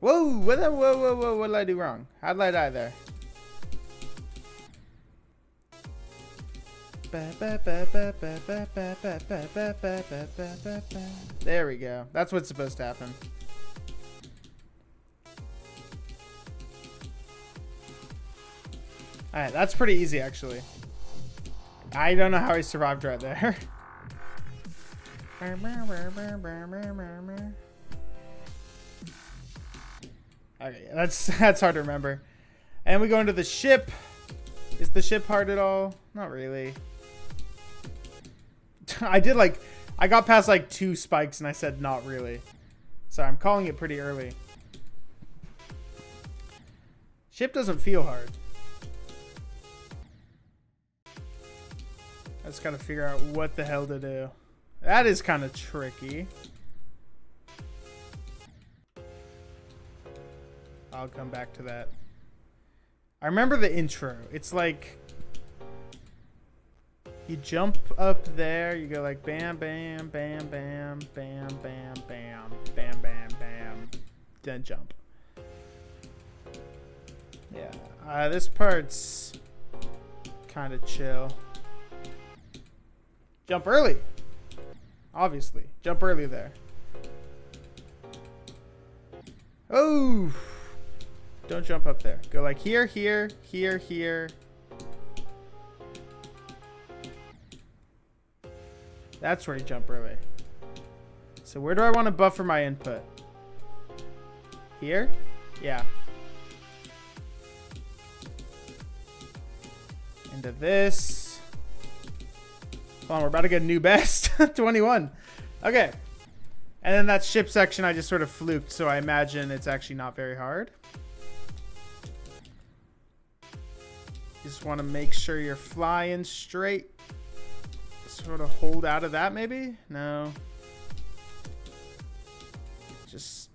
Whoa, what did I do wrong? How did I die there? There we go. That's what's supposed to happen. Alright, that's pretty easy actually. I don't know how he survived right there. Okay, that's hard to remember. And we go into the ship. Is the ship hard at all? Not really. I got past like 2 spikes and I said not really. So I'm calling it pretty early. Ship doesn't feel hard. I just gotta figure out what the hell to do. That is kind of tricky. I'll come back to that. I remember the intro. It's like you jump up there, you go like bam, bam, bam, bam, bam, bam, bam, bam, bam, bam, then jump. Yeah, this part's kind of chill. Jump early. Obviously, jump early there. Oh! Don't jump up there. Go like here, here, here, here. That's where you jump early. So where do I want to buffer my input? Here? Yeah. Into this. Hold on, we're about to get a new best. 21. Okay. And then that ship section I just sort of fluked, so I imagine it's actually not very hard. You just want to make sure you're flying straight. Sort of hold out of that, maybe? No. Just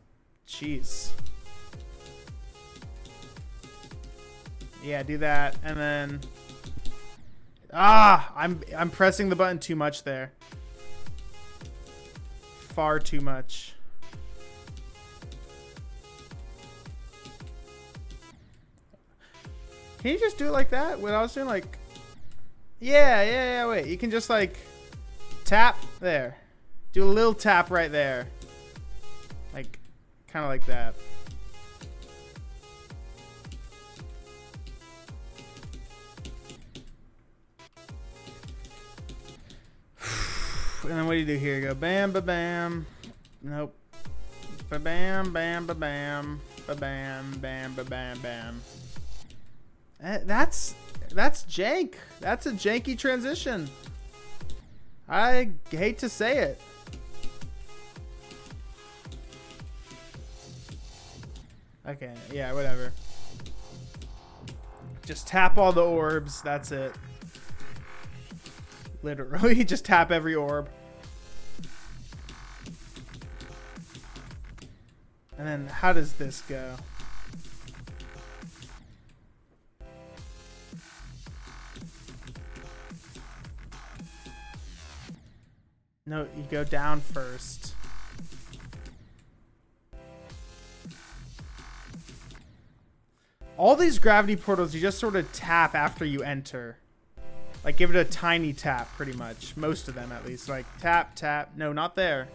cheese. Yeah, do that, and then I'm pressing the button too much there. Far too much. Can you just do it like that? What I was doing, like, yeah, wait. You can just like tap there. Do a little tap right there. Like, kind of like that. And then what do you do here? You go bam, ba bam. Nope. Ba bam, bam, ba bam. Ba bam, bam, ba bam, bam. That's jank. That's a janky transition. I hate to say it. Okay, yeah, whatever. Just tap all the orbs. That's it. Literally, just tap every orb. And then how does this go? No, you go down first. All these gravity portals, you just sort of tap after you enter. Like, give it a tiny tap, pretty much. Most of them, at least. Like, tap, tap. No, not there.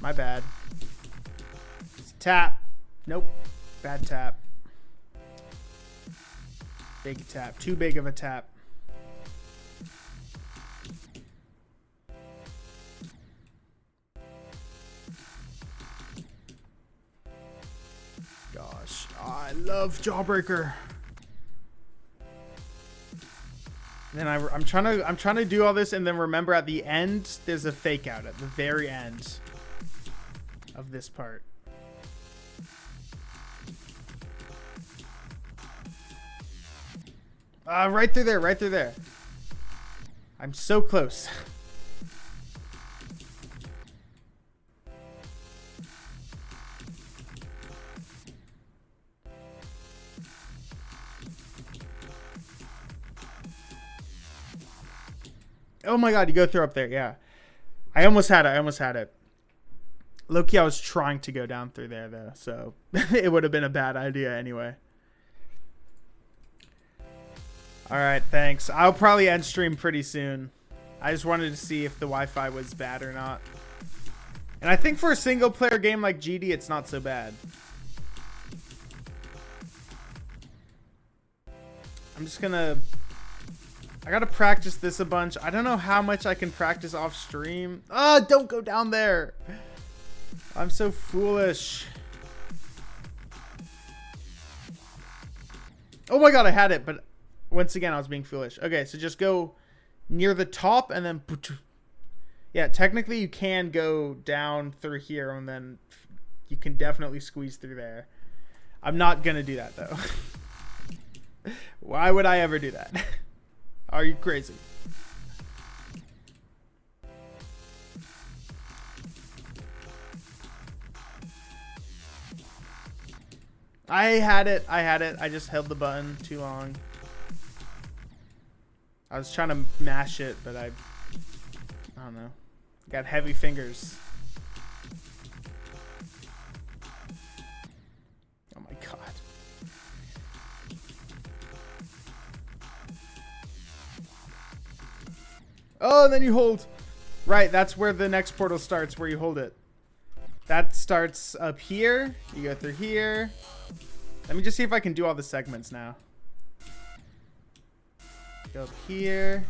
My bad. Tap. Nope. Bad tap. Big tap. Too big of a tap. Gosh. Oh, I love Jawbreaker. Then I'm trying to do all this, and then remember at the end there's a fake out at the very end of this part. Right through there, right through there. I'm so close. Oh my god, you go through up there, yeah. I almost had it. Low-key, I was trying to go down through there, though, so it would have been a bad idea anyway. Alright, thanks. I'll probably end stream pretty soon. I just wanted to see if the Wi-Fi was bad or not. And I think for a single-player game like GD, it's not so bad. I'm just gonna... I gotta practice this a bunch. I don't know how much I can practice off stream. Oh, don't go down there. I'm so foolish. Oh my god, I had it, but once again, I was being foolish. Okay, so just go near the top and then... Yeah, technically you can go down through here and then you can definitely squeeze through there. I'm not gonna do that, though. Why would I ever do that? Are you crazy? I had it. I just held the button too long. I was trying to mash it, but I don't know. Got heavy fingers. Oh my god. Oh, and then you hold. Right, that's where the next portal starts, where you hold it. That starts up here. You go through here. Let me just see if I can do all the segments now. Go up here.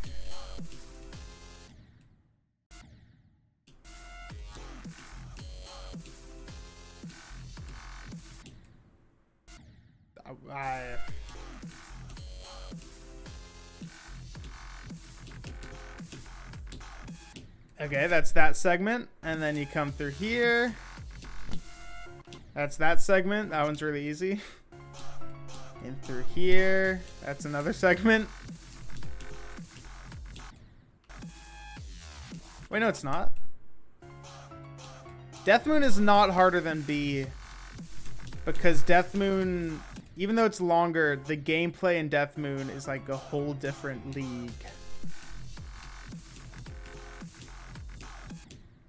Okay, that's that segment. And then you come through here. That's that segment. That one's really easy. In through here. That's another segment. Wait, no, it's not. Death Moon is not harder than B. Because Death Moon, even though it's longer, the gameplay in Death Moon is like a whole different league.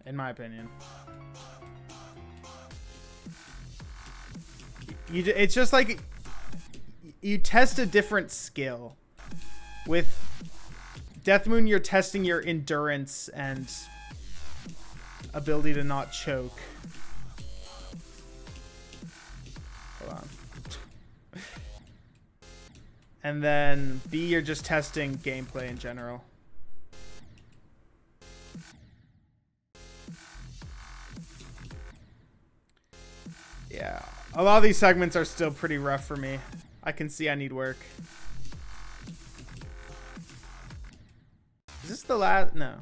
In my opinion. It's just like you test a different skill. With Death Moon, you're testing your endurance and ability to not choke. Hold on. And then B, you're just testing gameplay in general. Yeah. A lot of these segments are still pretty rough for me. I can see I need work. Is this the last? No.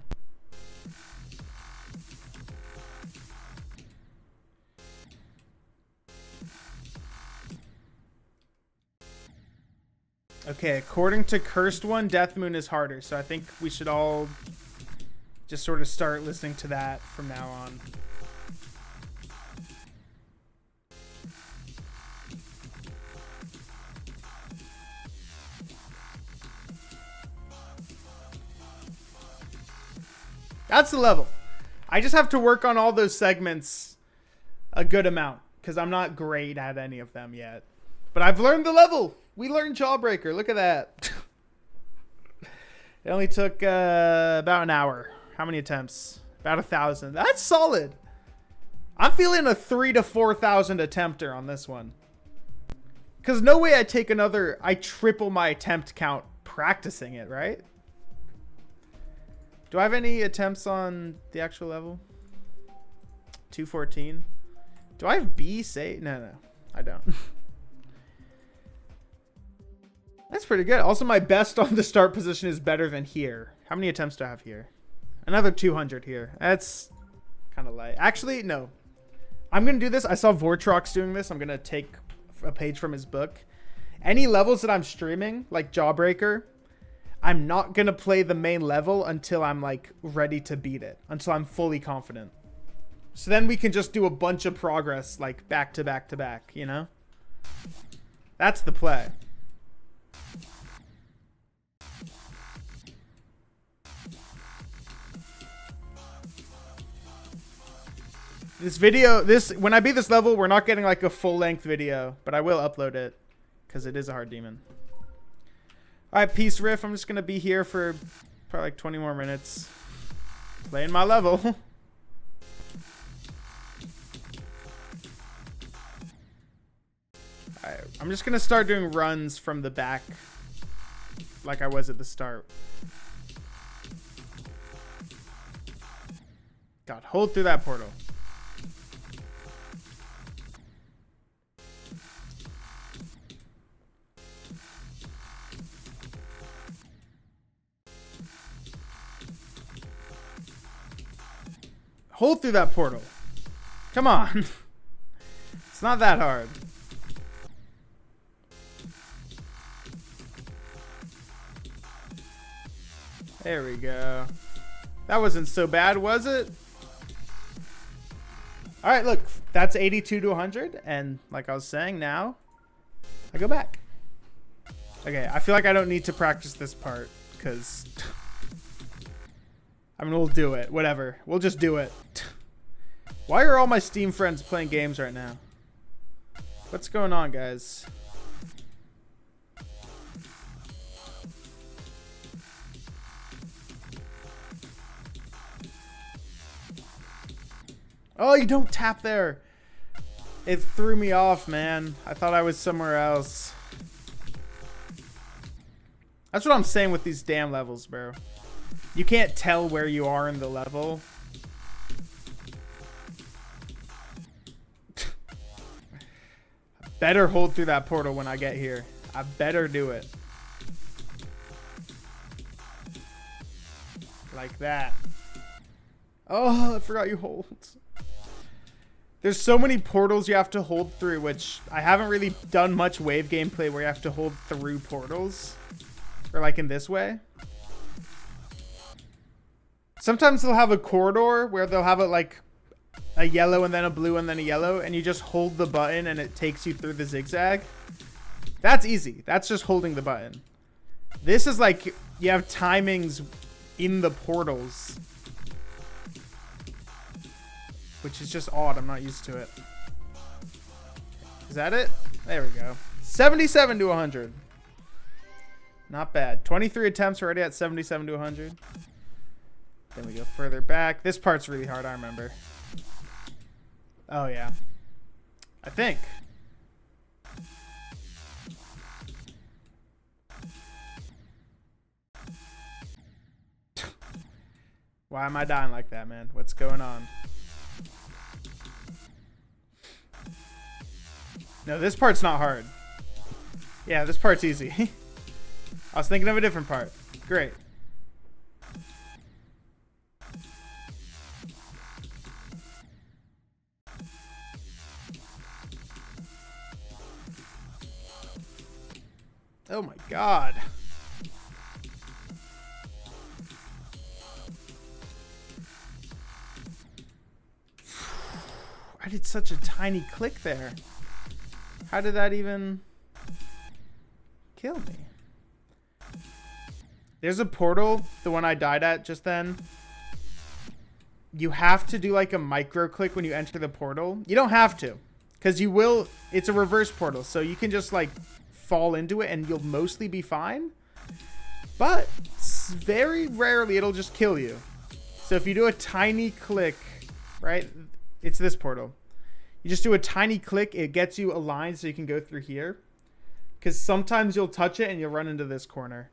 Okay, according to Cursed One, Death Moon is harder, so I think we should all just sort of start listening to that from now on. That's the level. I just have to work on all those segments a good amount because I'm not great at any of them yet. But I've learned the level. We learned Jawbreaker. Look at that. It only took about an hour. How many attempts? About 1,000. That's solid. I'm feeling a 3,000 to 4,000 attempter on this one. Because no way I triple my attempt count practicing it, right? Do I have any attempts on the actual level? 214. Do I have B say? No, I don't. That's pretty good. Also, my best on the start position is better than here. How many attempts do I have here? Another 200 here. That's kind of light. Actually, no. I'm going to do this. I saw Vortrox doing this. I'm going to take a page from his book. Any levels that I'm streaming, like Jawbreaker, I'm not going to play the main level until I'm like ready to beat it. Until I'm fully confident. So then we can just do a bunch of progress like back to back to back, you know? That's the play. This video, when I beat this level, we're not getting like a full-length video, but I will upload it because it is a hard demon. All right, Peace Riff. I'm just going to be here for probably like 20 more minutes playing my level. All right, I'm just going to start doing runs from the back like I was at the start. God, hold through that portal. Hold through that portal. Come on. It's not that hard. There we go. That wasn't so bad, was it? All right, look. That's 82 to 100. And like I was saying, now I go back. Okay, I feel like I don't need to practice this part because... I mean, we'll do it. Whatever. We'll just do it. Why are all my Steam friends playing games right now? What's going on, guys? Oh, you don't tap there. It threw me off, man. I thought I was somewhere else. That's what I'm saying with these damn levels, bro. You can't tell where you are in the level. Better hold through that portal when I get here. I better do it. Like that. Oh, I forgot you hold. There's so many portals you have to hold through, which I haven't really done much wave gameplay where you have to hold through portals. Or like in this way. Sometimes they'll have a corridor where they'll have it like a yellow and then a blue and then a yellow, and you just hold the button and it takes you through the zigzag. That's easy. That's just holding the button. This is like you have timings in the portals, which is just odd. I'm not used to it. Is that it? There we go. 77 to 100. Not bad. 23 attempts already at 77 to 100. Then we go further back. This part's really hard, I remember. Oh, yeah. I think. Why am I dying like that, man? What's going on? No, this part's not hard. Yeah, this part's easy. I was thinking of a different part. Great. Oh my god. I did such a tiny click there. How did that even kill me? There's a portal, the one I died at just then. You have to do like a micro click when you enter the portal. You don't have to, because you will. It's a reverse portal, so you can just like fall into it and you'll mostly be fine. But very rarely it'll just kill you. So if you do a tiny click, right, It's this portal. You just do a tiny click. It gets you aligned so you can go through here. Because sometimes you'll touch it and you'll run into this corner.